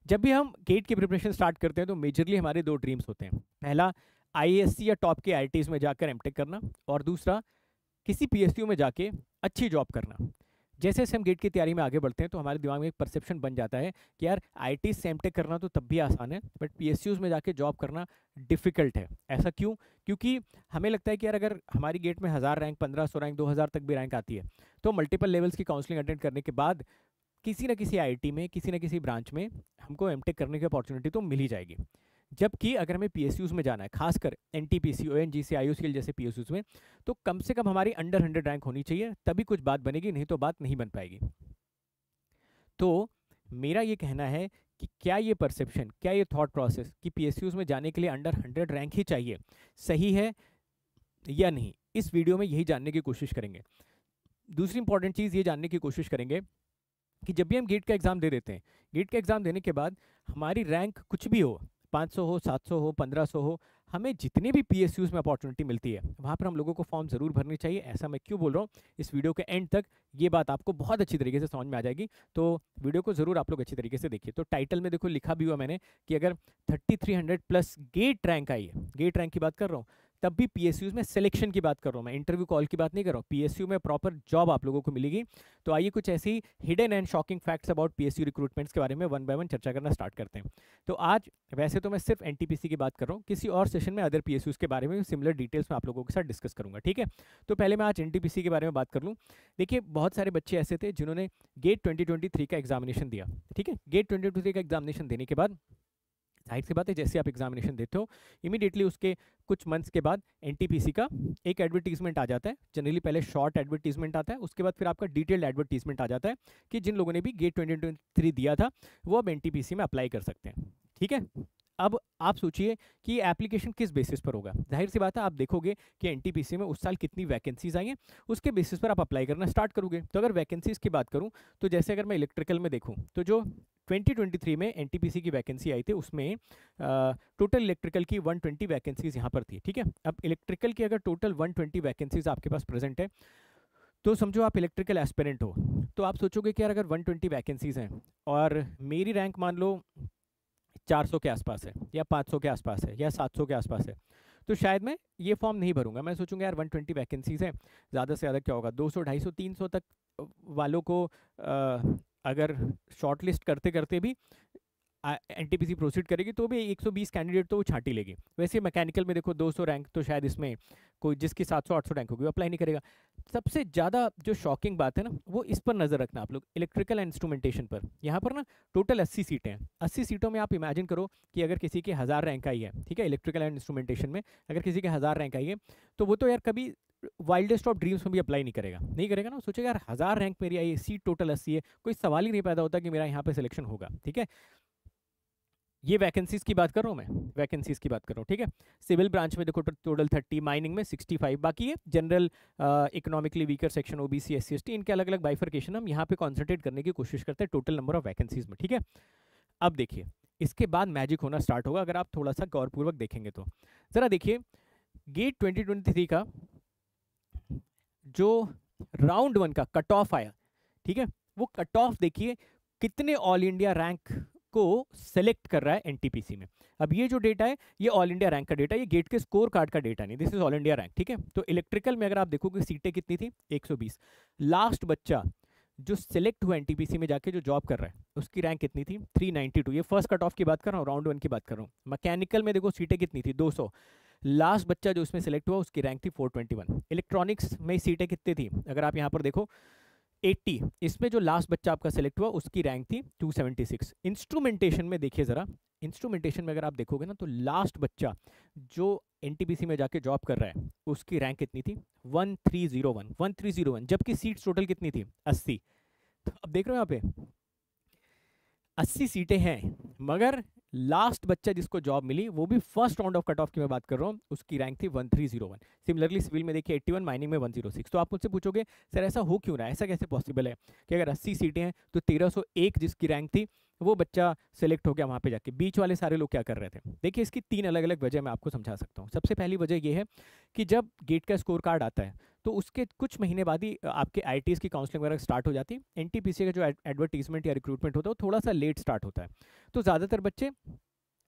जब भी हम गेट की प्रिपरेशन स्टार्ट करते हैं तो मेजरली हमारे दो ड्रीम्स होते हैं। पहला आईएएससी या टॉप के आईआईटीज में जाकर एमटेक करना, और दूसरा किसी पीएसयू में जाके अच्छी जॉब करना। जैसे जैसे हम गेट की तैयारी में आगे बढ़ते हैं तो हमारे दिमाग में एक परसेप्शन बन जाता है कि यार आईआईटी से एमटेक करना तो तब भी आसान है, बट पीएसयूज में जाके जॉब करना डिफिकल्ट है। ऐसा क्यों? क्योंकि हमें लगता है कि यार अगर हमारी गेट में 1000 रैंक, 1500 रैंक, 2000 तक भी रैंक आती है तो मल्टीपल लेवल्स की काउंसलिंग अटेंड करने के बाद किसी न किसी आईआईटी में, किसी न किसी ब्रांच में हमको एमटेक करने की अपॉर्चुनिटी तो मिल ही जाएगी। जबकि अगर हमें पीएसयूज में जाना है, खासकर एनटीपीसी, ओएनजीसी, आईयूसीएल जैसे पीएसयूज में, तो कम से कम हमारी अंडर 100 रैंक होनी चाहिए, तभी कुछ बात बनेगी, नहीं तो बात नहीं बन पाएगी। तो मेरा ये कहना है कि क्या ये परसेप्शन, क्या ये थॉट प्रोसेस कि पीएसयूज में जाने के लिए अंडर 100 रैंक ही चाहिए, सही है या नहीं, इस वीडियो में यही जानने की कोशिश करेंगे। दूसरी इंपॉर्टेंट चीज़ ये जानने की कोशिश करेंगे कि जब भी हम गेट का एग्ज़ाम दे देते हैं, गेट का एग्ज़ाम देने के बाद हमारी रैंक कुछ भी हो, 500 हो, 700 हो, 1500 हो, हमें जितने भी पीएसयूज में अपॉर्चुनिटी मिलती है वहाँ पर हम लोगों को फॉर्म ज़रूर भरनी चाहिए। ऐसा मैं क्यों बोल रहा हूँ, इस वीडियो के एंड तक ये बात आपको बहुत अच्छी तरीके से समझ में आ जाएगी, तो वीडियो को ज़रूर आप लोग अच्छी तरीके से देखिए। तो टाइटल में देखो लिखा भी हुआ मैंने कि अगर 3300 प्लस गेट रैंक आई है, गेट रैंक की बात कर रहा हूँ, तब भी पीएसयूज में सिलेक्शन की बात कर रहा हूँ मैं, इंटरव्यू कॉल की बात नहीं कर रहा हूँ, पीएसयू में प्रॉपर जॉब आप लोगों को मिलेगी। तो आइए कुछ ऐसी hidden and shocking facts about PSU recruitments के बारे में वन बाय वन चर्चा करना स्टार्ट करते हैं। तो आज वैसे तो मैं सिर्फ एनटीपीसी की बात कर रहा हूँ, किसी और सेशन में अदर पीएसयूज के बारे में सिमिलर डिटेल्स में आप लोगों के साथ डिस्कस करूंगा, ठीक है। तो पहले मैं आज एनटीपीसी के बारे में बात कर लूँ। देखिए बहुत सारे बच्चे ऐसे थे जिन्होंने गेट 2023 का एग्जामिनेशन दिया, ठीक है। गेट 2023 का एग्जामिनेशन देने के बाद जाहिर सी बात है जैसे आप एग्जामिनेशन देते हो इमीडिएटली उसके कुछ मंथ्स के बाद एनटीपीसी का एक एडवर्टीजमेंट आ जाता है। जनरली पहले शॉर्ट एडवर्टीजमेंट आता है, उसके बाद फिर आपका डिटेल्ड एडवर्टीजमेंट आ जाता है कि जिन लोगों ने भी गेट 2023 दिया था वो अब एनटीपीसी में अप्लाई कर सकते हैं, ठीक है। अब आप सोचिए कि एप्लीकेशन किस बेसिस पर होगा। जाहिर सी बात है आप देखोगे कि एनटीपीसी में उस साल कितनी वैकेंसीज आई हैं, उसके बेसिस पर आप अप्लाई करना स्टार्ट करोगे। तो अगर वैकेंसीज की बात करूं तो जैसे अगर मैं इलेक्ट्रिकल में देखूं तो जो 2023 में एनटीपीसी की वैकेंसी आई थी उसमें टोटल इलेक्ट्रिकल की 120 वैकेंसीज यहाँ पर थी, ठीक है। अब इलेक्ट्रिकल की अगर टोटल 120 वैकेंसीज आपके पास प्रेजेंट है तो समझो आप इलेक्ट्रिकल एस्पिरेंट हो, तो आप सोचोगे कि यार अगर 120 वैकेंसीज हैं और मेरी रैंक मान लो 400 के आसपास है या 500 के आसपास है या 700 के आसपास है, तो शायद मैं ये फॉर्म नहीं भरूंगा। मैं सोचूंगा यार 120 वैकेंसीज हैं, ज़्यादा से ज़्यादा क्या होगा, 200, 250, 300 तक वालों को अगर शॉर्ट लिस्ट करते करते भी एनटीपीसी प्रोसीड करेगी तो भी 120 कैंडिडेट तो वो छांटी लेगी। वैसे मैकेनिकल में देखो 200 रैंक, तो शायद इसमें कोई जिसकी 700-800 रैंक होगी वो अप्लाई नहीं करेगा। सबसे ज़्यादा जो शॉकिंग बात है ना वो इस पर नज़र रखना आप लोग, इलेक्ट्रिकल एंड इंस्ट्रूमेंटेशन पर। यहाँ पर ना टोटल 80 सीटें हैं। 80 सीटों में आप इमेजिन करो कि अगर किसी की 1000 रैंक आई है, ठीक है, इलेक्ट्रिकल एंड इंस्ट्रूमेंटेशन में अगर किसी के 1000 रैंक आई है तो वो तो यार कभी वाइल्डेस्ट ऑफ ड्रीम्स में भी अप्लाई नहीं करेगा ना। सोचेगा यार 1000 रैंक मेरी आई है, सीट टोटल 80 है, कोई सवाल ही नहीं पैदा होता कि मेरा यहाँ पे सिलेक्शन होगा, ठीक है। ये वैकेंसीज की बात कर रहा हूँ मैं, वैकेंसीज की बात कर रहा हूँ, ठीक है। सिविल ब्रांच में देखो टोटल 30, माइनिंग में 65, बाकी है general, economically weaker section, OBC, SC ST, इनके अलग अलग बाइफर्केशन हम यहाँ पे कॉन्सेंट्रेट करने की कोशिश करते हैं टोटल नंबर ऑफ वैकेंसीज में, ठीक है। अब देखिए इसके बाद मैजिक होना स्टार्ट होगा अगर आप थोड़ा सा गौरपूर्वक देखेंगे तो। जरा देखिए गेट 2023 का जो राउंड 1 का कट ऑफ आया, ठीक है, वो कट ऑफ देखिए कितने ऑल इंडिया रैंक को सेलेक्ट कर रहा है एनटीपीसी में। अब ये जो डेटा है ये ऑल इंडिया रैंक का डेटा है, ये गेट के स्कोर कार्ड का डेटा नहीं, this is all India rank, ठीक है। तो इलेक्ट्रिकल में अगर आप देखोगे सीटें कितनी थी, 120। लास्ट बच्चा जो सिलेक्ट हुआ एनटीपीसी में जाके जो जॉब कर रहा है उसकी रैंक कितनी थी, 392। ये फर्स्ट कट ऑफ की बात कर रहा हूँ, राउंड 1 की बात कर रहा हूँ। मैकेनिकल में देखो सीटें कितनी थी, 200। लास्ट बच्चा जो उसमें सिलेक्ट हुआ उसकी रैंक थी 421। इलेक्ट्रॉनिक्स में सीटें कितनी थी, अगर आप यहाँ पर देखो 80, इसमें जो लास्ट बच्चा आपका सिलेक्ट हुआ उसकी रैंक थी 276। इंस्ट्रूमेंटेशन में देखिए जरा, इंस्ट्रूमेंटेशन में अगर आप देखोगे ना तो लास्ट बच्चा जो एनटीपीसी में जाके जॉब कर रहा है उसकी रैंक कितनी थी, 1301, जबकि सीट्स टोटल कितनी थी, 80। तो अब देख रहे हो यहाँ पे 80 सीटें हैं, मगर लास्ट बच्चा जिसको जॉब मिली वो भी first round of cut off की मैं बात कर रहा हूँ, उसकी रैंक थी 1301। सिमिलरली सिविल में देखिए 81, माइनिंग में 106। तो आप मुझसे पूछोगे सर ऐसा हो क्यों रहा है, ऐसा कैसे पॉसिबल है कि अगर 80 सीटें हैं तो 1301 जिसकी रैंक थी वो बच्चा सेलेक्ट हो गया वहाँ पे जाके, बीच वाले सारे लोग क्या कर रहे थे। देखिए इसकी 3 अलग अलग वजह मैं आपको समझा सकता हूँ। सबसे पहली वजह ये है कि जब गेट का स्कोर कार्ड आता है तो उसके कुछ महीने बाद ही आपके IITs की काउंसलिंग वगैरह स्टार्ट हो जाती है। NTPC का जो एडवर्टीजमेंट या रिक्रूटमेंट होता है वो थोड़ा सा लेट स्टार्ट होता है, तो ज़्यादातर बच्चे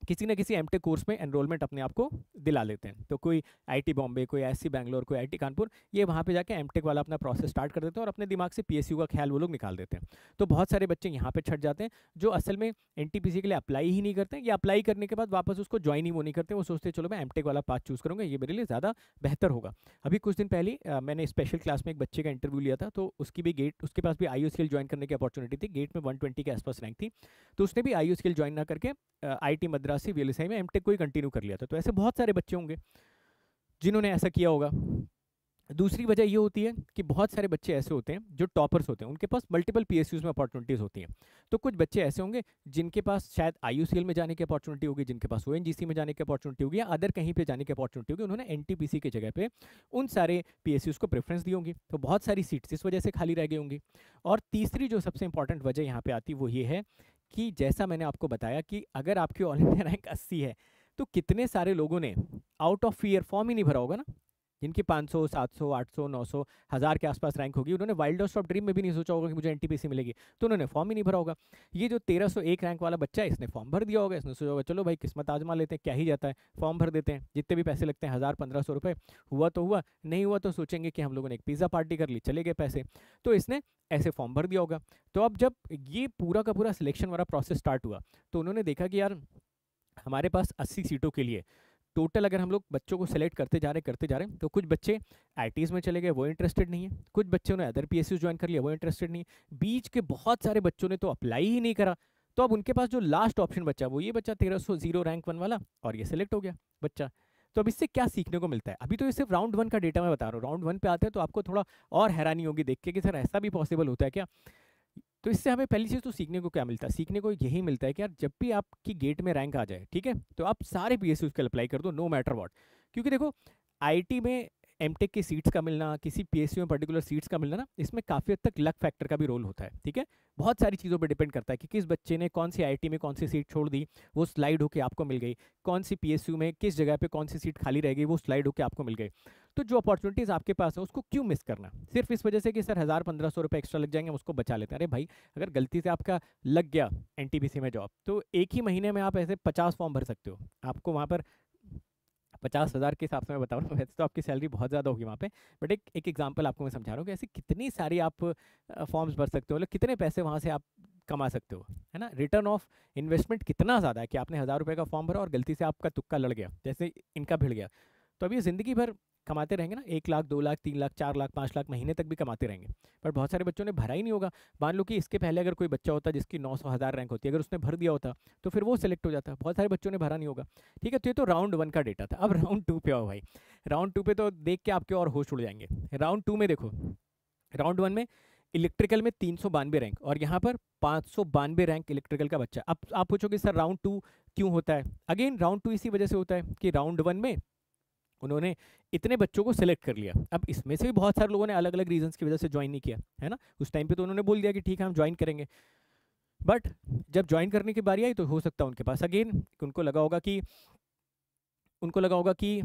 किसी न किसी एमटेक कोर्स में एनरोलमेंट अपने आप को दिला लेते हैं। तो कोई IIT बॉम्बे, कोई ISC बैंगलोर, कोई IIT कानपुर, ये वहाँ पे जाके एमटेक वाला अपना प्रोसेस स्टार्ट कर देते हैं और अपने दिमाग से PSU का ख्याल वो लोग निकाल देते हैं। तो बहुत सारे बच्चे यहाँ पे छट जाते हैं जो असल में NTPC के लिए अप्लाई ही नहीं करते हैं, या अप्लाई करने के बाद वापस उसको ज्वाइन ही वो नहीं करते। वो सोचते चलो मैं एमटेक वाला पाथ चूज़ करूँगा, ये मेरे लिए ज़्यादा बेहतर होगा। अभी कुछ दिन पहले मैंने स्पेशल क्लास में एक बच्चे का इंटरव्यू लिया था, तो उसकी भी गेट, उसके पास भी IU ज्वाइन करने की अपॉर्चुनिटी थी, गेट में 120 के आसपास रैंक थी, तो उसने भी IU ज्वाइन ना करके IIT मद्रास से VLSI में एमटेक को ही कंटिन्यू कर लिया था। तो ऐसे बहुत सारे बच्चे होंगे जिन्होंने ऐसा किया होगा। दूसरी वजह ये होती है कि बहुत सारे बच्चे ऐसे होते हैं जो टॉपर्स होते हैं, उनके पास मल्टीपल PSUs में अपॉर्चुनिटीज़ होती हैं। तो कुछ बच्चे ऐसे होंगे जिनके पास शायद IUCL में जाने की अपॉर्चुनिटी होगी, जिनके पास ONGC में जाने की अपॉर्चुनिटी होगी, या अदर कहीं पे जाने की अपॉर्चुनिटी होगी, उन्होंने NTPC की जगह पे उन सारे PSUs को प्रेफरेंस दी होंगी, तो बहुत सारी सीट्स इस वजह से खाली रह गई होंगी। और तीसरी जो सबसे इंपॉर्टेंट वजह यहाँ पे आती वो ये है कि जैसा मैंने आपको बताया कि अगर आपकी ऑल इंडिया रैंक 80 है, तो कितने सारे लोगों ने आउट ऑफ फियर फॉर्म ही नहीं भरा होगा ना, जिनकी 500, 700, 800, 900, 1000 के आसपास रैंक होगी। उन्होंने वाइल्डेस्ट ऑफ ड्रीम में भी नहीं सोचा होगा कि मुझे NTPC मिलेगी, तो उन्होंने फॉर्म ही नहीं भरा होगा। ये जो 1301 रैंक वाला बच्चा है, इसने फॉर्म भर दिया होगा, इसने सोचा होगा चलो भाई किस्मत आजमा लेते हैं, क्या ही जाता है, फॉर्म भर देते हैं, जितने भी पैसे लगते हैं 1000-1500 रुपये, हुआ तो हुआ, नहीं हुआ तो सोचेंगे कि हम लोगों ने एक पिज़्ज़ा पार्टी कर ली, चले गए पैसे। तो इसने ऐसे फॉर्म भर दिया होगा। तो अब जब ये पूरा का पूरा सिलेक्शन वाला प्रोसेस स्टार्ट हुआ, तो उन्होंने देखा कि यार हमारे पास 80 सीटों के लिए टोटल अगर हम लोग बच्चों को सेलेक्ट करते जा रहे हैं, तो कुछ बच्चे IITs में चले गए, वो इंटरेस्टेड नहीं है, कुछ बच्चों ने अदर PSUs ज्वाइन कर लिया, वो इंटरेस्टेड नहीं है, बीच के बहुत सारे बच्चों ने तो अप्लाई ही नहीं करा। तो अब उनके पास जो लास्ट ऑप्शन बचा वो ये बच्चा 1300 रैंक 1 वाला, और ये सेलेक्ट हो गया बच्चा। तो अब इससे क्या सीखने को मिलता है? अभी तो ये सिर्फ राउंड 1 का डेटा मैं बता रहा हूँ, राउंड 1 पे आते हैं तो आपको थोड़ा और हैरानी होगी देख के कि सर ऐसा भी पॉसिबल होता है क्या। तो इससे हमें पहली चीज़ तो सीखने को क्या मिलता है? सीखने को यही मिलता है कि यार जब भी आपकी गेट में रैंक आ जाए, ठीक है, तो आप सारे PSUs के लिए अप्लाई कर दो, नो मैटर व्हाट। क्योंकि देखो IIT में एमटेक की सीट्स का मिलना, किसी PSU में पर्टिकुलर सीट्स का मिलना ना, इसमें काफ़ी हद तक लक फैक्टर का भी रोल होता है, ठीक है। बहुत सारी चीज़ों पे डिपेंड करता है कि किस बच्चे ने कौन सी IIT में कौन सी सीट छोड़ दी, वो स्लाइड होके आपको मिल गई, कौन सी PSU में किस जगह पे कौन सी सीट खाली रह गई, वो स्लाइड होके आपको मिल गई। तो जो अपॉर्चुनिटीज़ आपके पास है उसको क्यों मिस करना, सिर्फ इस वजह से कि सर 1000-1500 रुपये एक्स्ट्रा लग जाएंगे, हम उसको बचा लेते हैं। अरे भाई, अगर गलती से आपका लग गया NTPC में जॉब, तो एक ही महीने में आप ऐसे 50 फॉर्म भर सकते हो। आपको वहाँ पर 50,000 के हिसाब से मैं बता रहा हूँ, वैसे तो आपकी सैलरी बहुत ज़्यादा होगी वहाँ पे, बट एक एग्जांपल आपको मैं समझा रहा हूँ कि ऐसे कितनी सारी आप फॉर्म्स भर सकते हो, मतलब कितने पैसे वहाँ से आप कमा सकते हो, है ना। रिटर्न ऑफ इन्वेस्टमेंट कितना ज़्यादा है कि आपने 1000 रुपये का फॉर्म भरा और गलती से आपका तुक्का लड़ गया, जैसे इनका भिड़ गया, तो अभी ज़िंदगी भर कमाते रहेंगे ना, 1 लाख, 2 लाख, 3 लाख, 4 लाख, 5 लाख महीने तक भी कमाते रहेंगे। पर बहुत सारे बच्चों ने भरा ही नहीं होगा। मान लो कि इसके पहले अगर कोई बच्चा होता जिसकी 900 1000 रैंक होती, अगर उसने भर दिया होता तो फिर वो सिलेक्ट हो जाता। बहुत सारे बच्चों ने भरा नहीं होगा, ठीक है। तो ये तो राउंड 1 का डेटा था। अब राउंड 2 पे आओ भाई। राउंड 2 पे तो देख के आपके और होश उड़ जाएंगे। राउंड 2 में देखो, राउंड 1 में इलेक्ट्रिकल में 392 रैंक और यहाँ पर 592 रैंक इलेक्ट्रिकल का बच्चा। अब आप पूछोगे सर राउंड 2 क्यों होता है? अगेन राउंड 2 इसी वजह से होता है कि राउंड 1 में उन्होंने इतने बच्चों को सिलेक्ट कर लिया। अब इसमें से भी बहुत सारे लोगों ने अलग अलग रीजंस की वजह से ज्वाइन नहीं किया, है ना। उस टाइम पे तो उन्होंने बोल दिया कि ठीक है हम ज्वाइन करेंगे, बट जब ज्वाइन करने की बारी आई तो हो सकता है उनके पास अगेन उनको लगा होगा कि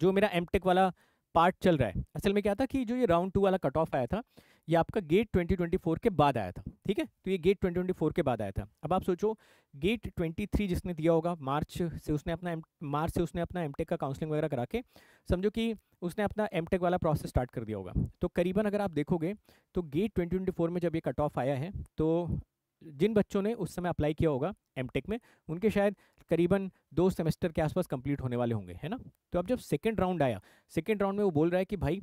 जो मेरा एमटेक वाला पार्ट चल रहा है, असल में क्या था कि जो ये राउंड 2 वाला कट ऑफ आया था ये आपका गेट 2024 के बाद आया था, ठीक है। तो ये गेट 2024 के बाद आया था। अब आप सोचो गेट 23 जिसने दिया होगा, मार्च से उसने अपना एमटेक का काउंसलिंग वगैरह करा के समझो कि उसने अपना एमटेक वाला प्रोसेस स्टार्ट कर दिया होगा। तो करीबन अगर आप देखोगे तो गेट 2024 में जब ये कट ऑफ आया है, तो जिन बच्चों ने उस समय अप्लाई किया होगा एमटेक में, उनके शायद करीबन 2 सेमेस्टर के आसपास कंप्लीट होने वाले होंगे, है ना। तो अब जब सेकंड राउंड आया, सेकंड राउंड में वो बोल रहा है कि भाई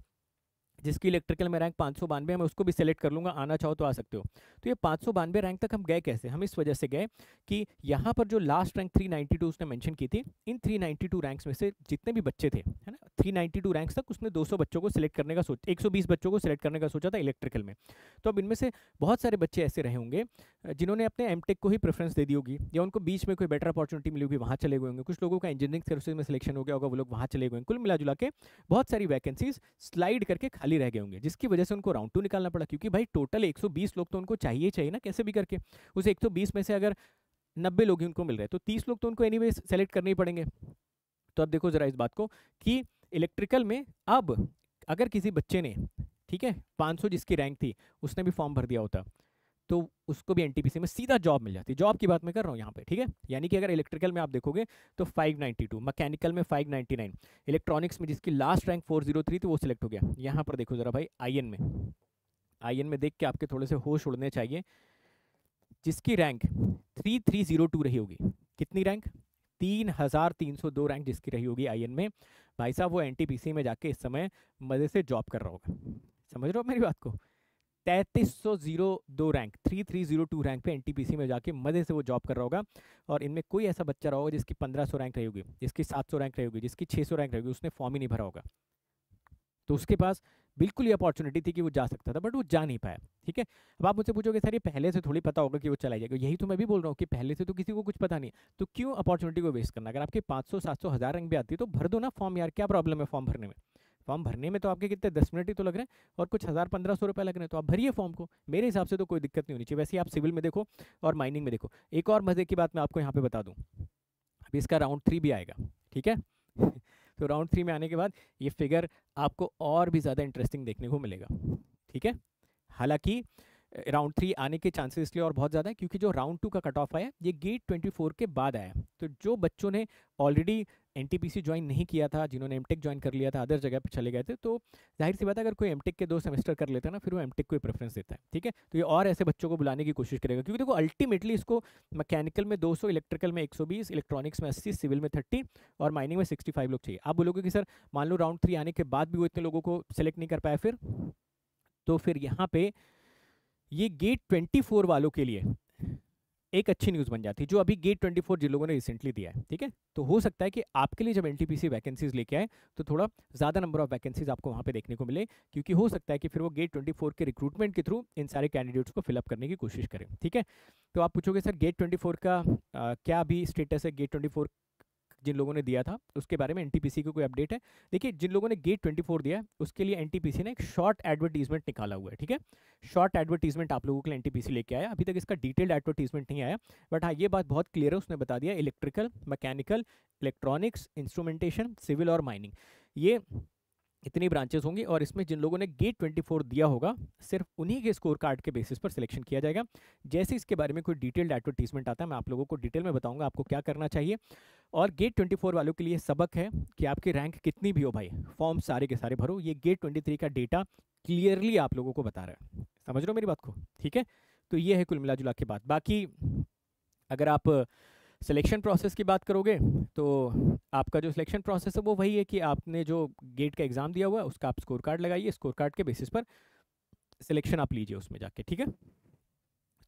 जिसकी इलेक्ट्रिकल में रैंक 592 है मैं उसको भी सेलेक्ट कर लूँगा, आना चाहो तो आ सकते हो। तो ये 592 रैंक तक हम गए कैसे? हम इस वजह से गए कि यहाँ पर जो लास्ट रैंक 392 उसने मेंशन की थी, इन 392 रैंक्स में से जितने भी बच्चे थे, है ना, 392 रैंक्स तक उसने 200 बच्चों को सिलेक्ट करने का 120 बच्चों को सिलेक्ट करने का सोचा था इलेक्ट्रिकल में। तो अब इनमें से बहुत सारे बच्चे ऐसे रहे होंगे जिन्होंने अपने एमटेक को ही प्रेफरेंस दे दी होगी, या उनको बीच में कोई बेटर अपॉर्चुनिटी मिली होगी, वहाँ चले गए होंगे। कुछ लोगों का इंजीनियरिंग सर्विसेज में सिलेक्शन हो गया होगा, वो लोग वहाँ चले गए। कुल मिला जुला के बहुत सारी वैकेंसीज स्लाइड करके खाली रह गए होंगे, जिसकी वजह से उनको राउंड 2 निकालना पड़ा। क्योंकि भाई टोटल 120 लोग तो उनको चाहिए ना, कैसे भी करके। उस 120 में से अगर 90 लोग ही उनको मिल रहे हैं तो 30 लोग तो उनको एनीवे सेलेक्ट करने ही पड़ेंगे। तो अब देखो जरा इस बात को कि इलेक्ट्रिकल में अब अगर किसी बच्चे ने, ठीक है, 500 जिसकी रैंक थी, उसने भी फॉर्म भर दिया होता, तो उसको भी एनटीपीसी में सीधा जॉब मिल जाती। जॉब की बात मैं कर रहा हूँ यहाँ पे, ठीक है। यानी कि अगर इलेक्ट्रिकल में आप देखोगे तो 592, मैकेनिकल में 599, इलेक्ट्रॉनिक्स में जिसकी लास्ट रैंक 403 थी वो सिलेक्ट हो गया। यहाँ पर देखो जरा भाई, आईएन में देख के आपके थोड़े से होश उड़ने चाहिए। जिसकी रैंक 3302 रही होगी, कितनी रैंक, 3302 रैंक जिसकी रही होगी आईएन में, भाई साहब वो एनटीपीसी में जाके इस समय मजे से जॉब कर रहा होगा। समझ रहे हो मेरी बात को? 3302 रैंक, 3302 रैंक पे एनटीपीसी में जाके मजे से वो जॉब कर रहा होगा। और इनमें कोई ऐसा बच्चा रहा होगा जिसकी 1500 रैंक रही होगी, जिसकी 700 रैंक रही होगी, जिसकी 600 रैंक रही होगी, उसने फॉर्म ही नहीं भरा होगा। तो उसके पास बिल्कुल ही अपॉर्चुनिटी थी कि वो जा सकता था, बट वो जा नहीं पाया, ठीक है। अब आप मुझसे पूछोगे सर ये पहले से थोड़ी पता होगा कि वो चला जाएगा। यही तो मैं भी बोल रहा हूँ कि पहले से तो किसी को कुछ पता नहीं है, तो क्यों अपॉर्चुनिटी को वेस्ट करना। अगर आपके 500 700 1000 रैंक भी आती है तो भर दो ना फॉर्म यार, क्या प्रॉब्लम है फॉर्म भरने में। फॉर्म भरने में तो आपके कितने 10 मिनट ही तो लग रहे हैं, और कुछ 1000-1500 रुपये लग रहे हैं, तो आप भरिए फॉर्म को। मेरे हिसाब से तो कोई दिक्कत नहीं होनी चाहिए। वैसे ही आप सिविल में देखो और माइनिंग में देखो। एक और मजे की बात मैं आपको यहाँ पे बता दूँ, अभी इसका राउंड 3 भी आएगा, ठीक है। तो राउंड 3 में आने के बाद ये फिगर आपको और भी ज़्यादा इंटरेस्टिंग देखने को मिलेगा, ठीक है। हालांकि राउंड 3 आने के चांसेस इसलिए और बहुत ज़्यादा है क्योंकि जो राउंड 2 का कट ऑफ आया ये गेट 24 के बाद आया। तो जो बच्चों ने ऑलरेडी एनटीपीसी ज्वाइन नहीं किया था, जिन्होंने एमटेक ज्वाइन कर लिया था, अदर जगह पर चले गए थे, तो जाहिर सी बात है अगर कोई एमटेक के 2 सेमेस्टर कर लेता है ना, फिर वो एमटेक को ही प्रेफरेंस देता है, ठीक है। तो ये और ऐसे बच्चों को बुलाने की कोशिश करेगा, क्योंकि देखो अल्टीमेटली इसको मैकेनिकल में 200, इलेक्ट्रिकल में 120, इलेक्ट्रॉनिक्स में 80, सिविल में 30 और माइनिंग में 65 लोग चाहिए। आप बोलोगे कि सर मान लो राउंड 3 आने के बाद भी वो इतने लोगों को सेलेक्ट नहीं कर पाया, फिर यहाँ पे ये गेट 24 वालों के लिए एक अच्छी न्यूज़ बन जाती है, जो अभी गेट 24 जिन लोगों ने रिसेंटली दिया है, ठीक है। तो हो सकता है कि आपके लिए जब एनटीपीसी वैकेंसीज लेके आए तो थोड़ा ज़्यादा नंबर ऑफ वैकेंसीज आपको वहाँ पे देखने को मिले, क्योंकि हो सकता है कि फिर वो गेट 24 के रिक्रूटमेंट के थ्रू इन सारे कैंडिडेट्स को फिलअप करने की कोशिश करें, ठीक है। तो आप पूछोगे सर गेट 24 का क्या अभी स्टेटस है, गेट 24 जिन लोगों ने दिया था उसके बारे में एनटीपीसी को कोई अपडेट है? देखिए, जिन लोगों ने गेट 24 दिया है उसके लिए एनटीपीसी ने एक शॉर्ट एडवर्टीजमेंट निकाला हुआ है, ठीक है। शॉर्ट एडवर्टीजमेंट आप लोगों के लिए एनटीपीसी लेके आया। अभी तक इसका डिटेल्ड एडवर्टीजमेंट नहीं आया, बट हाँ ये बात बहुत क्लियर है, उसने बता दिया electrical, mechanical, electronics, instrumentation, civil और माइनिंग, ये इतनी ब्रांचेस होंगी। और इसमें जिन लोगों ने गेट 24 दिया होगा सिर्फ उन्हीं के स्कोर कार्ड के बेसिस पर सिलेक्शन किया जाएगा। जैसे इसके बारे में कोई डिटेल्ड एडवर्टीजमेंट आता है मैं आप लोगों को डिटेल में बताऊंगा आपको क्या करना चाहिए। और गेट 24 वालों के लिए सबक है कि आपकी रैंक कितनी भी हो भाई, फॉर्म सारे के सारे भरो। ये गेट 23 का डेटा क्लियरली आप लोगों को बता रहा है। समझ रहे हो मेरी बात को, ठीक है। तो ये है कुल मिला जुला के बात। बाकी अगर आप सिलेक्शन प्रोसेस की बात करोगे तो आपका जो सिलेक्शन प्रोसेस है वो वही है कि आपने जो गेट का एग्ज़ाम दिया हुआ है उसका आप स्कोर कार्ड लगाइए, स्कोर कार्ड के बेसिस पर सिलेक्शन आप लीजिए उसमें जाके, ठीक है।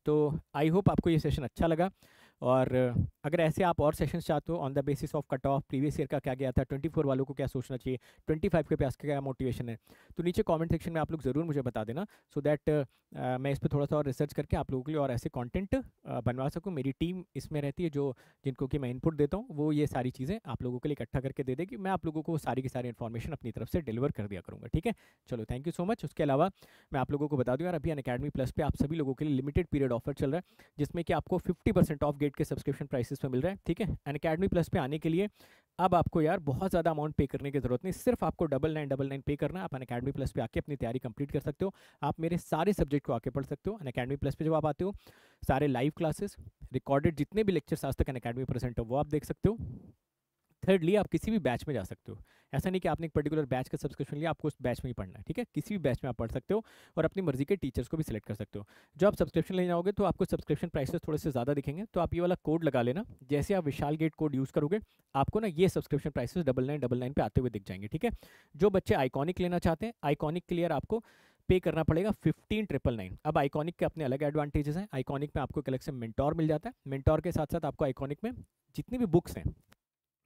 तो आई होप आपको ये सेशन अच्छा लगा। और अगर ऐसे आप और सेशंस चाहते हो on the basis of cut off, previous year का क्या गया था, 24 वालों को क्या सोचना चाहिए, 25 के पास क्या मोटिवेशन है, तो नीचे कमेंट सेक्शन में आप लोग ज़रूर मुझे बता देना, सो दैट मैं इस पर थोड़ा सा और रिसर्च करके आप लोगों के लिए और ऐसे कंटेंट बनवा सकूँ। मेरी टीम इसमें रहती है जो जिनको कि मैं इनपुट देता हूँ, वो ये सारी चीज़ें आप लोगों के लिए इकट्ठा करके दे देगी। मैं आप लोगों को सारी की सारी इन्फॉर्मेशन अपनी तरफ से डिलीवर कर दिया करूँगा, ठीक है। चलो थैंक यू सो मच। उसके अलावा मैं आप लोगों को बता दूँ यार, अभी अनअकैडमी प्लस पे आप सभी लोगों के लिए लिमिटेड पीरियड ऑफर चल रहा है, जिसमें कि आपको 50% ऑफ गेट के सब्सक्रिप्शन प्राइसेस पे मिल रहा है, ठीक है। अनअकैडमी प्लस पे आने के लिए अब आपको यार बहुत ज़्यादा अमाउंट पे करने की जरूरत नहीं, सिर्फ आपको 9999 पे करना है। आप अनअकैडमी प्लस पे आके अपनी तैयारी कंप्लीट कर सकते हो। आप मेरे सारे सब्जेक्ट को आके पढ़ सकते हो। अनअकैडमी प्लस पे जब आप आते हो सारे लाइव क्लासेस, रिकॉर्डेड जितने भी लेक्चर्स आज तक अनअकैडमी प्रेजेंट हो वो आप देख सकते हो। थर्डली आप किसी भी बैच में जा सकते हो, ऐसा नहीं कि आपने एक पर्टिकुलर बैच का सब्सक्रिप्शन लिया आपको उस बैच में ही पढ़ना है, ठीक है। किसी भी बैच में आप पढ़ सकते हो और अपनी मर्जी के टीचर्स को भी सिलेक्ट कर सकते हो। जो आप सब्सक्रिप्शन ले जाओगे तो आपको सब्सक्रिप्शन प्राइसेस थोड़े से ज़्यादा दिखेंगे, तो आप ये वाला कोड लगा लेना। जैसे आप विशाल गेट कोड यूज़ करोगे आपको ना ये सब्सक्रिप्शन प्राइसेस 9999 पे आते हुए दिख जाएंगे, ठीक है। जो बच्चे आइकॉनिक लेना चाहते हैं, आइकॉनिक के लिए आपको पे करना पड़ेगा 15999। अब आइकॉनिक के अपने अलग एडवांटेजेस हैं। आइकॉनिक में आपको अलग से मेंटोर मिल जाता है, मेंटोर के साथ साथ आपको आइकॉनिक में जितनी भी बुक्स हैं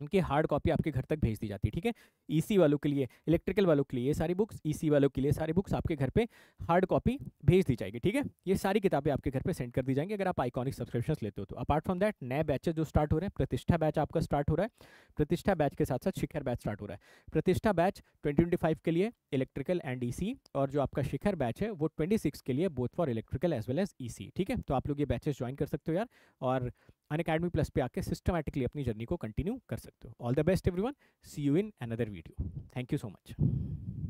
उनकी हार्ड कॉपी आपके घर तक भेज दी जाती है, ठीक है। ईसी वालों के लिए, इलेक्ट्रिकल वालों के लिए ये सारी बुक्स, ईसी वालों के लिए सारी बुक्स आपके घर पे हार्ड कॉपी भेज दी जाएगी, ठीक है। ये सारी किताबें आपके घर पे सेंड कर दी जाएंगी अगर आप आइकॉनिक सब्सक्रिप्शन लेते हो तो। अपार्ट फ्रॉम दैट नए बैचेस जो स्टार्ट हो रहे हैं, प्रतिष्ठा बैच आपका स्टार्ट हो रहा है, प्रतिष्ठा बैच के साथ साथ शिखर बैच स्टार्ट हो रहा है। प्रतिष्ठा बैच 2025 के लिए इलेक्ट्रिकल एंड ईसी, और जो आपका शिखर बैच है वो 26 के लिए, both for electrical as well as EC, ठीक है। तो आप लोग ये बैचेस ज्वाइन कर सकते हो यार, और अनअकैडमी प्लस पे आके सिस्टमैटिकली अपनी जर्नी को कंटिन्यू कर सकते हो। All the best everyone, see you in another video. Thank you so much.